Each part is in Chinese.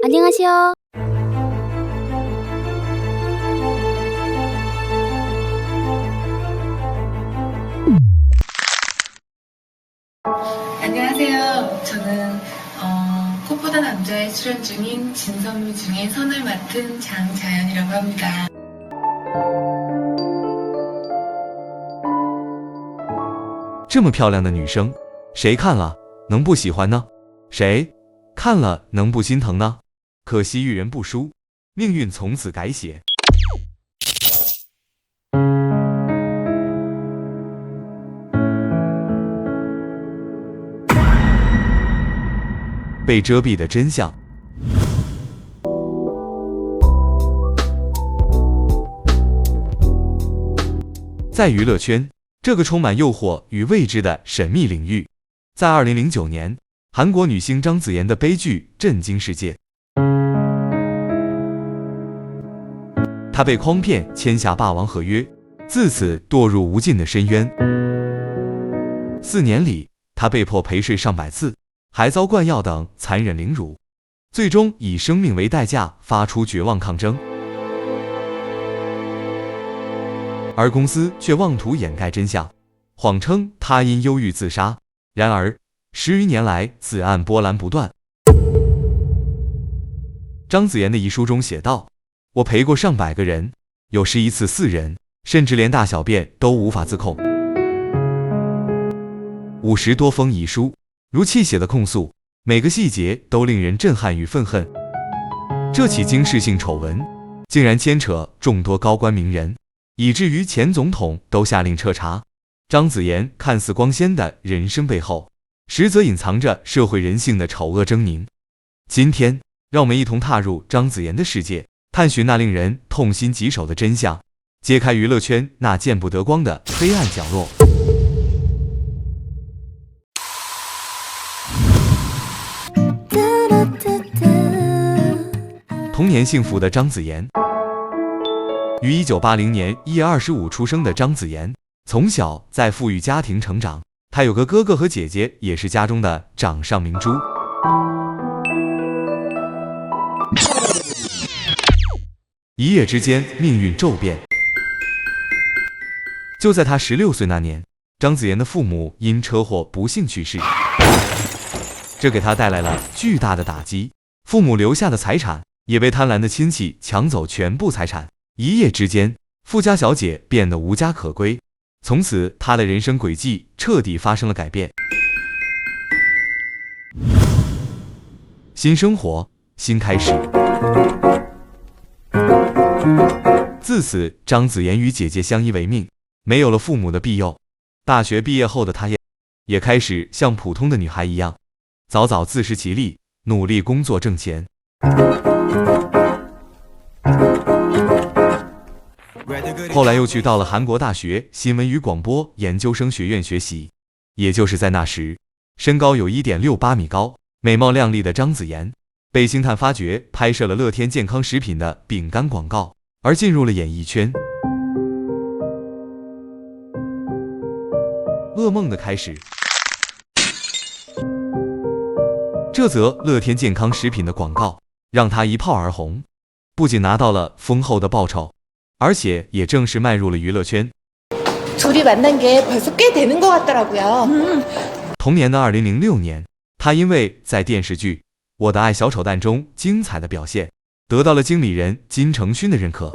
안녕하세요. 안녕하세요. 저는 꽃보다 남자에 출연 중인 진선미 중의 선을 맡은 장자연이라고 합니다. 这么漂亮的女生，谁看了能不喜欢呢？谁看了能不心疼呢？可惜遇人不淑，命运从此改写。被遮蔽的真相。在娱乐圈这个充满诱惑与未知的神秘领域，在2009年，韩国女星张子妍的悲剧震惊世界。她被诓骗签下霸王合约，自此堕入无尽的深渊。4年里，她被迫陪睡上百次，还遭灌药等残忍凌辱，最终以生命为代价发出绝望抗争。而公司却妄图掩盖真相，谎称她因忧郁自杀。然而10余年来，此案波澜不断。张子妍的遗书中写道：“我陪过上百个人，有时一次4人，甚至连大小便都无法自控。”50多封遗书，如泣血的控诉，每个细节都令人震撼与愤恨。这起惊世性丑闻，竟然牵扯众多高官名人，以至于前总统都下令彻查。张子妍看似光鲜的人生背后，实则隐藏着社会人性的丑恶狰狞。今天，让我们一同踏入张子妍的世界，探寻那令人痛心疾首的真相，揭开娱乐圈那见不得光的黑暗角落。童年幸福的张子妍。于1980年1月25出生的张子妍，从小在富裕家庭成长，她有个哥哥和姐姐，也是家中的掌上明珠。一夜之间，命运骤变。就在她16岁那年，张子妍的父母因车祸不幸去世，这给她带来了巨大的打击。父母留下的财产也被贪婪的亲戚抢走全部财产，一夜之间，富家小姐变得无家可归。从此，她的人生轨迹彻底发生了改变。新生活，新开始。自此，张子妍与姐姐相依为命，没有了父母的庇佑。大学毕业后的她也开始像普通的女孩一样，早早自食其力，努力工作挣钱。后来又去到了韩国大学新闻与广播研究生学院学习。也就是在那时，身高有 1.68 米高，美貌靓丽的张子妍被星探发掘，拍摄了乐天健康食品的饼干广告，而进入了演艺圈。噩梦的开始。这则乐天健康食品的广告让她一炮而红，不仅拿到了丰厚的报酬，而且也正式迈入了娱乐圈。同年的2006年，她因为在电视剧《我的爱小丑蛋》中精彩的表现，得到了经理人金承勋的认可。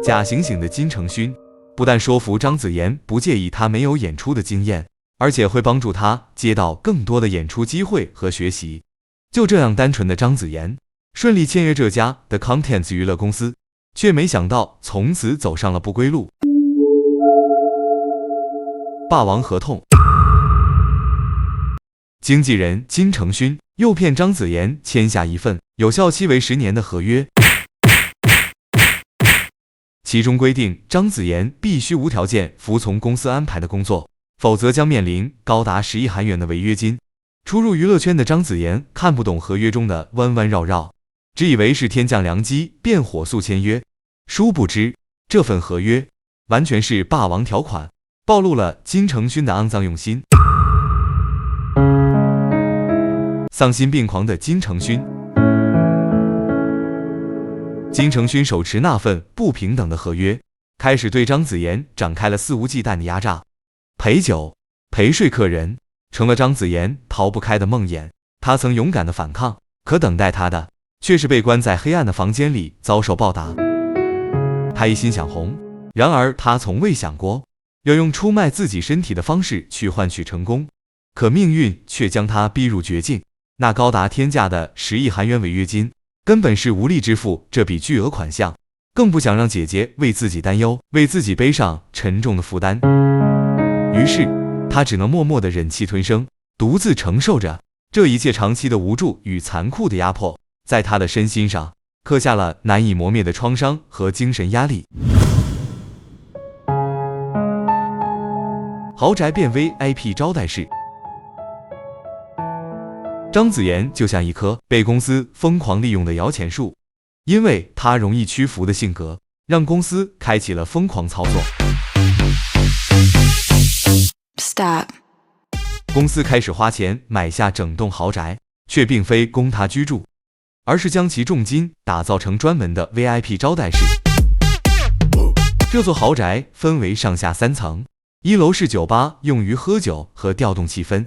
假醒醒的金承勋不但说服张子妍不介意她没有演出的经验，而且会帮助她接到更多的演出机会和学习。就这样单纯的张子妍顺利签约这家的 Contents 娱乐公司，却没想到从此走上了不归路。霸王合同，经纪人金承勋诱骗张子妍签下一份有效期为10年的合约，其中规定张子妍必须无条件服从公司安排的工作，否则将面临高达10亿韩元的违约金。初入娱乐圈的张子妍看不懂合约中的弯弯绕绕，只以为是天降良机，便火速签约。殊不知，这份合约完全是霸王条款，暴露了金承勋的肮脏用心。丧心病狂的金承勋金承勋手持那份不平等的合约，开始对张子妍展开了肆无忌惮的压榨。陪酒、陪睡客人，成了张子妍逃不开的梦魇。她曾勇敢的反抗，可等待她的却是被关在黑暗的房间里遭受暴打。她一心想红，然而她从未想过要用出卖自己身体的方式去换取成功。可命运却将她逼入绝境，那高达天价的10亿韩元违约金，根本是无力支付这笔巨额款项，更不想让姐姐为自己担忧，为自己背上沉重的负担。于是，她只能默默地忍气吞声，独自承受着这一切长期的无助与残酷的压迫，在她的身心上刻下了难以磨灭的创伤和精神压力。豪宅变 VIP 招待室，张子妍就像一棵被公司疯狂利用的摇钱树，因为她容易屈服的性格，让公司开启了疯狂操作。Stop。公司开始花钱买下整栋豪宅，却并非供她居住，而是将其重金打造成专门的 VIP 招待室。这座豪宅分为上下3层，1楼是酒吧，用于喝酒和调动气氛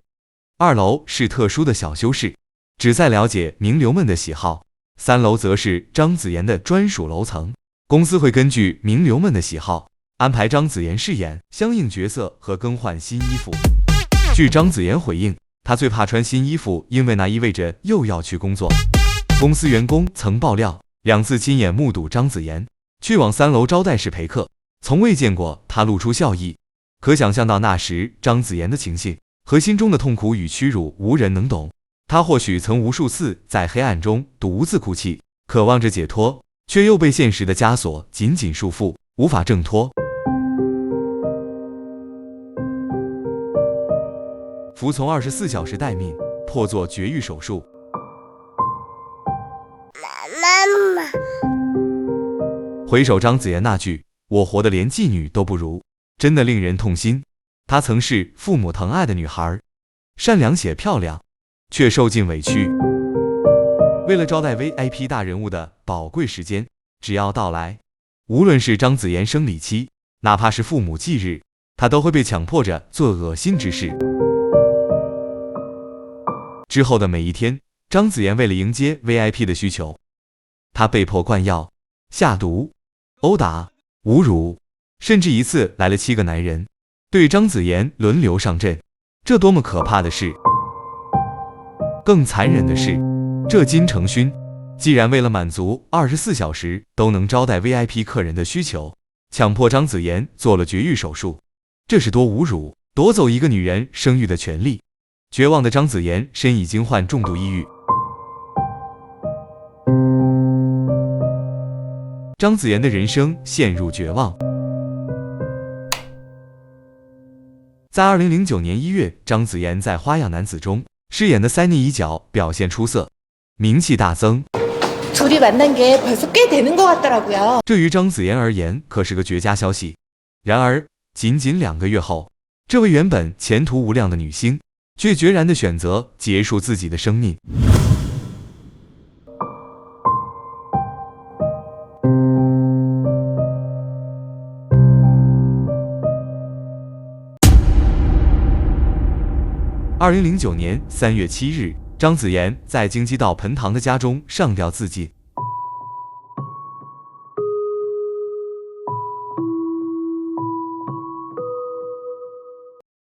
；2楼是特殊的小修室，旨在了解名流们的喜好；3楼则是张子妍的专属楼层。公司会根据名流们的喜好，安排张子妍饰演相应角色和更换新衣服。据张子妍回应，她最怕穿新衣服，因为那意味着又要去工作。公司员工曾爆料，2次亲眼目睹张子妍去往3楼招待室陪客，从未见过她露出笑意。可想象到那时张子妍的情形和心中的痛苦与屈辱，无人能懂。她或许曾无数次在黑暗中独自哭泣，渴望着解脱，却又被现实的枷锁紧紧束缚，无法挣脱。服从24小时待命，迫做绝育手术。妈妈，回首张子妍那句“我活得连妓女都不如”，真的令人痛心。她曾是父母疼爱的女孩，善良且漂亮，却受尽委屈。为了招待 VIP 大人物的宝贵时间，只要到来，无论是张子妍生理期，哪怕是父母忌日，她都会被强迫着做恶心之事。之后的每一天，张子妍为了迎接 VIP 的需求，她被迫灌药、下毒、殴打、侮辱，甚至一次来了7个男人，对张子妍轮流上阵。这多么可怕的事！更残忍的是，这金承勋既然为了满足24小时都能招待 VIP 客人的需求，强迫张子妍做了绝育手术，这是多侮辱，夺走一个女人生育的权利。绝望的张子妍身已经患重度抑郁。张子妍的人生陷入绝望。在2009年1月，张子妍在《花样男子》中饰演的塞尼一角表现出色，名气大增。둘이 만난 게 벌써 꽤 되는 것 같더라고요. 这于张子妍而言可是个绝佳消息。然而，仅仅2个月后，这位原本前途无量的女星却决然地选择结束自己的生命。2009年3月7日，张子妍在京畿道盆塘的家中上吊自尽。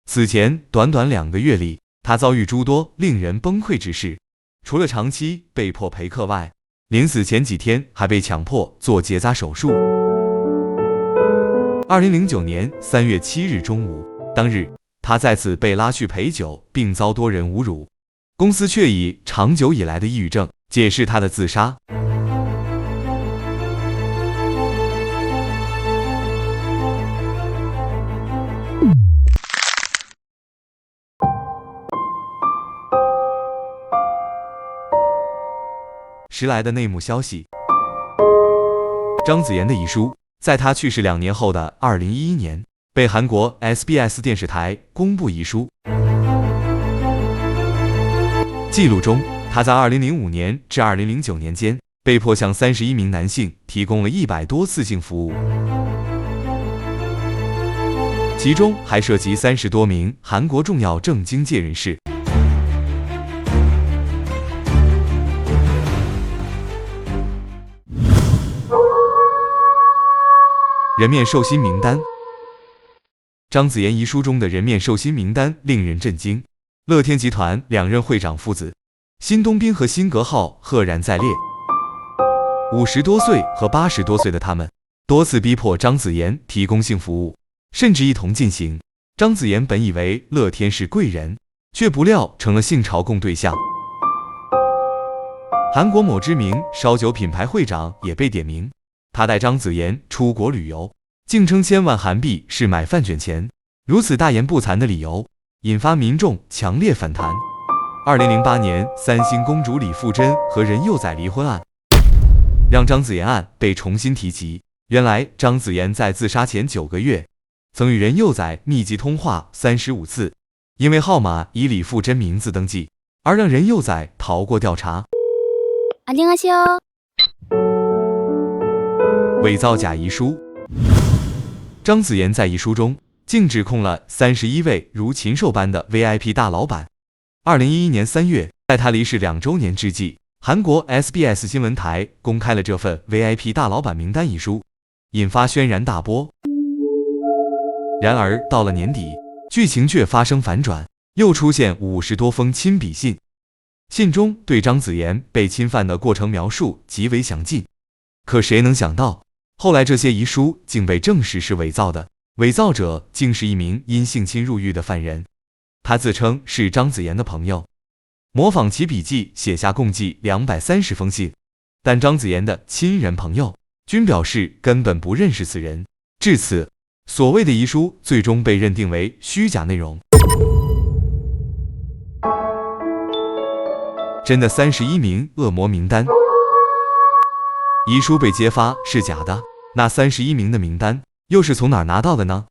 此前短短2个月里，他遭遇诸多令人崩溃之事，除了长期被迫陪客外，临死前几天还被强迫做结扎手术。2009年3月7日中午，当日他再次被拉去陪酒，并遭多人侮辱，公司却以长久以来的抑郁症解释他的自杀。迟来的内幕消息，张子妍的遗书在她去世2年后的2011年被韩国 SBS 电视台公布遗书。记录中，她在2005年至2009年间被迫向31名男性提供了100多次性服务，其中还涉及30多名韩国重要政经界人士。人面兽心名单。章子妍遗书中的人面兽心名单令人震惊。乐天集团2任会长父子辛东彬和辛格浩赫然在列。50多岁和80多岁的他们，多次逼迫章子妍提供性服务，甚至一同进行。章子妍本以为乐天是贵人，却不料成了性嘲供对象。韩国某知名烧酒品牌会长也被点名。他带章子妍出国旅游，竟称1000万韩币是买饭卷钱，如此大言不惭的理由，引发民众强烈反弹。2008年3星公主李富真和任佑宰离婚案，让章子妍案被重新提及。原来章子妍在自杀前9个月，曾与任佑宰密集通话35次，因为号码以李富真名字登记，而让任佑宰逃过调查。안녕하세요。伪造假遗书。章子妍在遗书中竟指控了31位如禽兽般的 VIP 大老板。2011年3月，在他离世2周年之际，韩国 SBS 新闻台公开了这份 VIP 大老板名单遗书，引发轩然大波。然而到了年底，剧情却发生反转，又出现50多封亲笔信，信中对章子妍被侵犯的过程描述极为详尽。可谁能想到，后来这些遗书竟被证实是伪造的，伪造者竟是一名因性侵入狱的犯人。他自称是章子妍的朋友，模仿其笔记写下共计230封信，但章子妍的亲人朋友均表示根本不认识此人。至此，所谓的遗书最终被认定为虚假内容。真的31名恶魔名单。遗书被揭发是假的，那31名的名单又是从哪儿拿到的呢？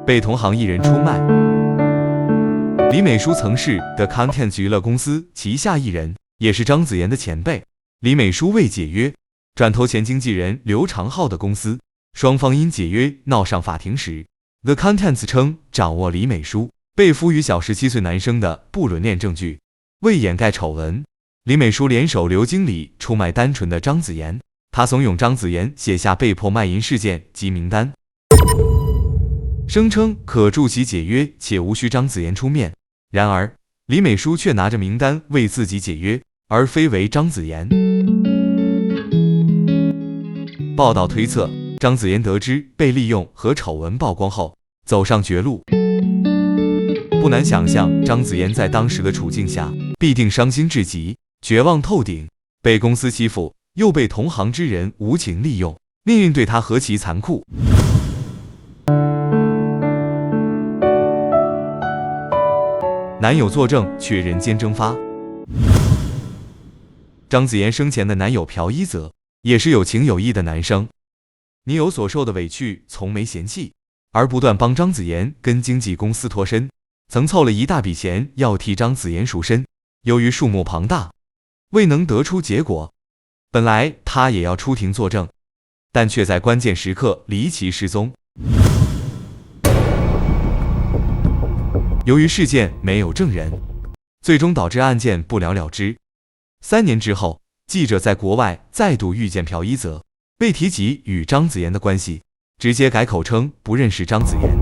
被同行艺人出卖。李美淑曾是 The Content 娱乐公司旗下艺人，也是章子妍的前辈。李美淑为解约，转投前经纪人刘长浩的公司，双方因解约闹上法庭时， The Content 称掌握李美淑被俘与小17岁男生的不伦恋证据。为掩盖丑闻，李美淑联手刘经理出卖单纯的章子妍，他怂恿章子妍写下被迫卖淫事件及名单，声称可助其解约且无需章子妍出面。然而李美淑却拿着名单为自己解约，而非为章子妍。报道推测，章子妍得知被利用和丑闻曝光后，走上绝路。不难想象，章子妍在当时的处境下，必定伤心至极，绝望透顶，被公司欺负，又被同行之人无情利用，命运对她何其残酷。男友作证却人间蒸发。章子妍生前的男友朴一泽也是有情有义的男生，你有所受的委屈从没嫌弃，而不断帮章子妍跟经纪公司脱身，曾凑了一大笔钱要替章子妍赎身。由于数目庞大，未能得出结果，本来他也要出庭作证，但却在关键时刻离奇失踪。由于事件没有证人，最终导致案件不了了之。3年之后，记者在国外再度遇见朴一泽，未提及与章子妍的关系，直接改口称不认识章子妍。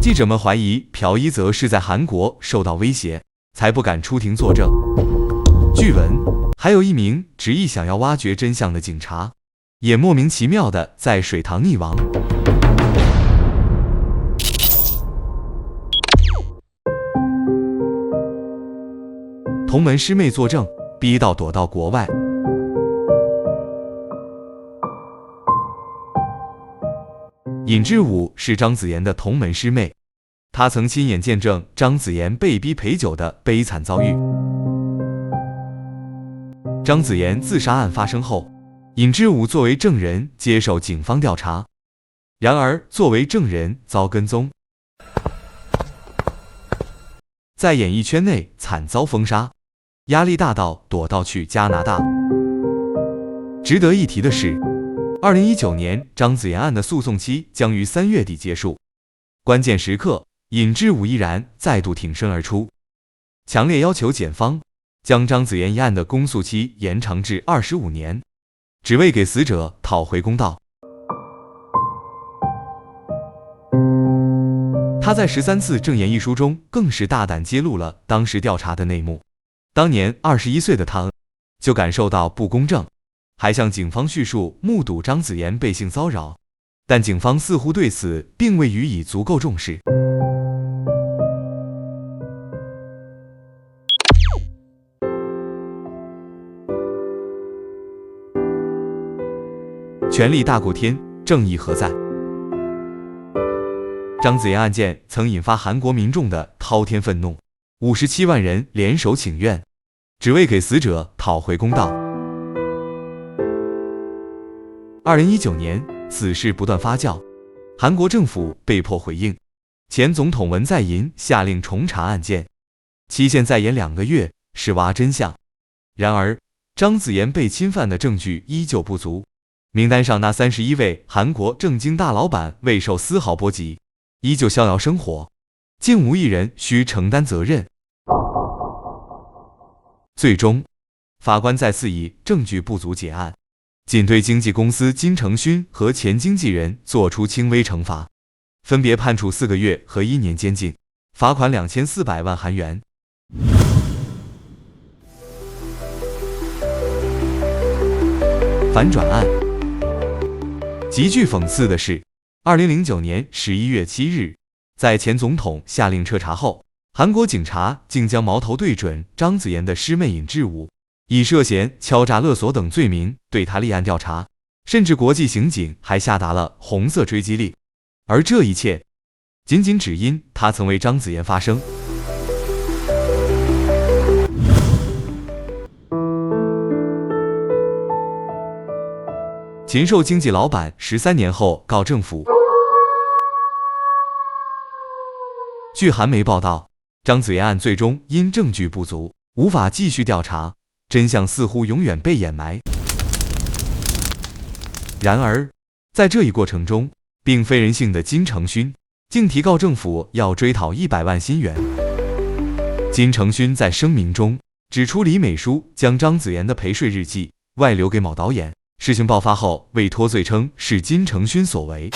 记者们怀疑朴一泽是在韩国受到威胁，才不敢出庭作证。据闻，还有一名执意想要挖掘真相的警察，也莫名其妙的在水塘溺亡。同门师妹作证，逼到躲到国外。尹智武是章子妍的同门师妹，她曾亲眼见证章子妍被逼陪酒的悲惨遭遇。章子妍自杀案发生后，尹智武作为证人接受警方调查，然而作为证人遭跟踪。在演艺圈内惨遭封杀，压力大到躲到去加拿大。值得一提的是，2019年张子妍案的诉讼期将于3月底结束，关键时刻，尹志武毅然再度挺身而出，强烈要求检方将张子妍一案的公诉期延长至25年，只为给死者讨回公道。他在13次证言一书中更是大胆揭露了当时调查的内幕。当年21岁的他就感受到不公正，还向警方叙述目睹张子妍被性骚扰，但警方似乎对此并未予以足够重视。权力大过天，正义何在？张子妍案件曾引发韩国民众的滔天愤怒，57万人联手请愿，只为给死者讨回公道。2019年，此事不断发酵，韩国政府被迫回应，前总统文在寅下令重查案件，期限再延2个月，是挖真相。然而，张子妍被侵犯的证据依旧不足，名单上那31位韩国政经大老板未受丝毫波及，依旧逍遥生活，竟无一人需承担责任。最终，法官再次以证据不足结案，仅对经纪公司金承勋和前经纪人作出轻微惩罚，分别判处4个月和1年监禁，罚款2400万韩元。反转案。极具讽刺的是，2009年11月7日，在前总统下令彻查后，韩国警察竟将矛头对准张子妍的师妹尹智武，以涉嫌敲诈勒索等罪名对他立案调查，甚至国际刑警还下达了红色追击令。而这一切，仅仅只因他曾为张子妍发声。禽兽经纪老板13年后告政府。据韩媒报道，张子妍案最终因证据不足，无法继续调查，真相似乎永远被掩埋。然而，在这一过程中，并非人性的金承勋竟提告政府要追讨100万新元。金承勋在声明中指出，李美淑将张子妍的陪睡日记外流给某导演，事情爆发后未脱罪，称是金承勋所为。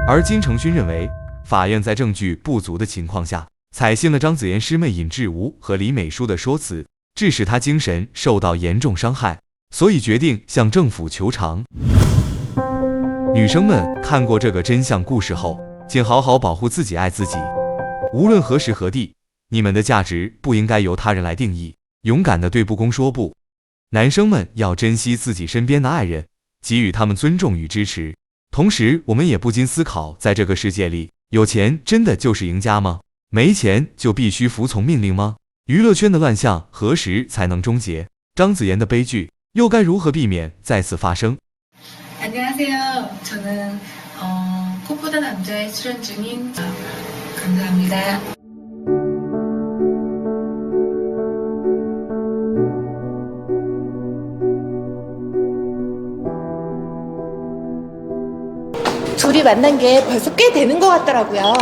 而金承勋认为，法院在证据不足的情况下，采信了张子妍师妹尹智武和李美淑的说辞，致使她精神受到严重伤害，所以决定向政府求偿。女生们看过这个真相故事后，请好好保护自己，爱自己。无论何时何地，你们的价值不应该由他人来定义，勇敢地对不公说不。男生们要珍惜自己身边的爱人，给予他们尊重与支持。同时，我们也不禁思考，在这个世界里，有钱真的就是赢家吗？没钱就必须服从命令吗？娱乐圈的乱象何时才能终结？张子妍的悲剧又该如何避免再次发生？ 안녕하세요. 저는 꽃보다 남자에 출연 중인 감사합니다. 둘이 만난 게 벌써 꽤 되는 것 같더라고요.